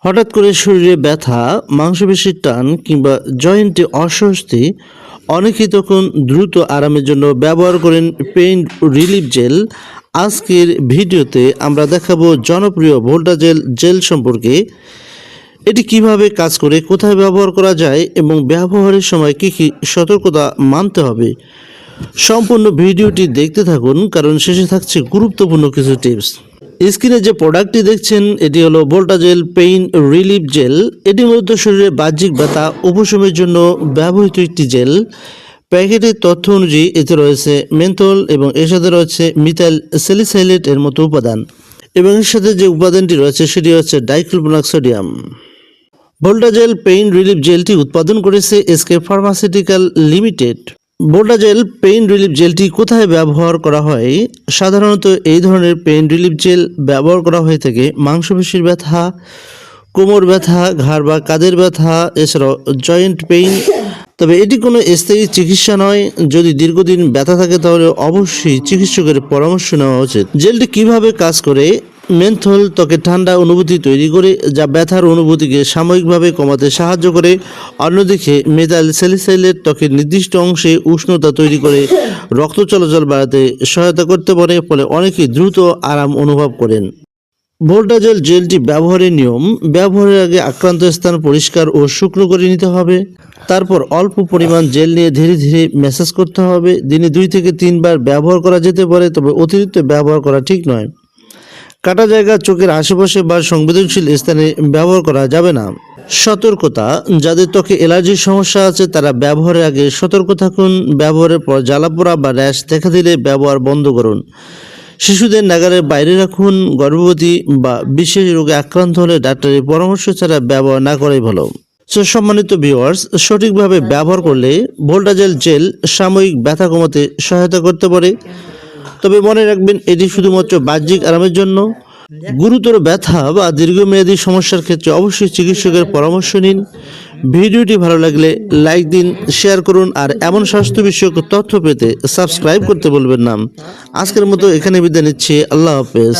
হঠাৎ করে শরীরে ব্যথা, মাংসপেশির টান কিংবা জয়েন্টে অস্বস্তি, অনেকেই তখন দ্রুত আরামের জন্য ব্যবহার করেন পেইন রিলিফ জেল। আজকের ভিডিওতে আমরা দেখাবো জনপ্রিয় ভোল্টাজেল জেল সম্পর্কে। এটি কিভাবে কাজ করে, কোথায় ব্যবহার করা যায় এবং ব্যবহারের সময় কী কী সতর্কতা মানতে হবে। সম্পূর্ণ ভিডিওটি দেখতে থাকুন, কারণ শেষে থাকছে গুরুত্বপূর্ণ কিছু টিপস। স্ক্রিনে যে প্রোডাক্টটি দেখছেন এটি হলো ভোল্টাজেল পেইন রিলিফ জেল। এটি মূলত শরীরে বাহ্যিক ব্যথা উপশমের জন্য ব্যবহৃত একটি জেল। প্যাকেটের তথ্য অনুযায়ী এতে রয়েছে মেন্থল এবং এর সাথে রয়েছে মিথাইল স্যালিসাইলেট এর মতো উপাদান, এবং এর সাথে যে উপাদানটি রয়েছে সেটি হচ্ছে diclofenac sodium. Voltagel pain relief জেলটি উৎপাদন করেছে SK pharmaceutical limited. Voltagel pain relief জেলটি কোথায় ব্যবহার করা হয়? সাধারণত এই ধরনের পেইন রিলিফ জেল ব্যবহার করা হয়ে থাকে মাংসপেশির ব্যথা, কোমর ব্যথা, ঘাড় বা কাঁধের ব্যথা, এছাড়াও জয়েন্ট পেইন। তবে এটি কোনো স্থায়ী চিকিৎসা নয়। যদি দীর্ঘদিন ব্যথা থাকে তাহলে অবশ্যই চিকিৎসকের পরামর্শ নেওয়া উচিত। জেলটি কিভাবে কাজ করে? মেন্থল ত্বকে ঠান্ডা অনুভূতি তৈরি করে, যা ব্যথার অনুভূতিকে সাময়িকভাবে কমাতে সাহায্য করে। অন্যদিকে মিথাইল স্যালিসাইলেট ত্বকের নির্দিষ্ট অংশে উষ্ণতা তৈরি করে রক্ত চলাচল বাড়াতে সহায়তা করতে পারে, ফলে অনেকেই দ্রুত আরাম অনুভব করেন। ভোল্টাজেল জেলটি ব্যবহারের নিয়ম: ব্যবহারের আগে আক্রান্ত স্থান পরিষ্কার ও শুকনো করে নিতে হবে। তারপর অল্প পরিমাণ জেল নিয়ে ধীরে ধীরে ম্যাসাজ করতে হবে। দিনে 2 থেকে 3 বার ব্যবহার করা যেতে পারে, তবে অতিরিক্ত ব্যবহার করা ঠিক নয়। কাটা জায়গা, চোখের আশেপাশে বা সংবেদনশীল স্থানে ব্যবহার করা যাবে না। সতর্কতা: যাদের ত্বকে অ্যালার্জির সমস্যা আছে তারা ব্যবহারের আগে সতর্ক থাকুন। ব্যবহারের পর জ্বালাপোড়া বা র্যাশ দেখা দিলে ব্যবহার বন্ধ করুন। শিশুদের নাগালের বাইরে রাখুন। গর্ভবতী বা বিশেষ রোগে আক্রান্ত হলে ডাক্তারের পরামর্শ ছাড়া ব্যবহার না করাই ভালো। সম্মানিত ভিউয়ার্স, সঠিকভাবে ব্যবহার করলে ভোল্টাজেল জেল সাময়িক ব্যথা কমাতে সহায়তা করতে পারে, তবে মনে রাখবেন এটি শুধুমাত্র বাহ্যিক আরামের জন্য। গুরুতর ব্যথা বা দীর্ঘমেয়াদী সমস্যার ক্ষেত্রে অবশ্যই চিকিৎসকের পরামর্শ নিন। ভিডিওটি ভালো লাগলে লাইক দিন, শেয়ার করুন, আর এমন স্বাস্থ্য বিষয়ক তথ্য পেতে সাবস্ক্রাইব করতে বলবেন না। আজকের মতো এখানে বিদায় নিচ্ছি। আল্লাহ হাফেজ।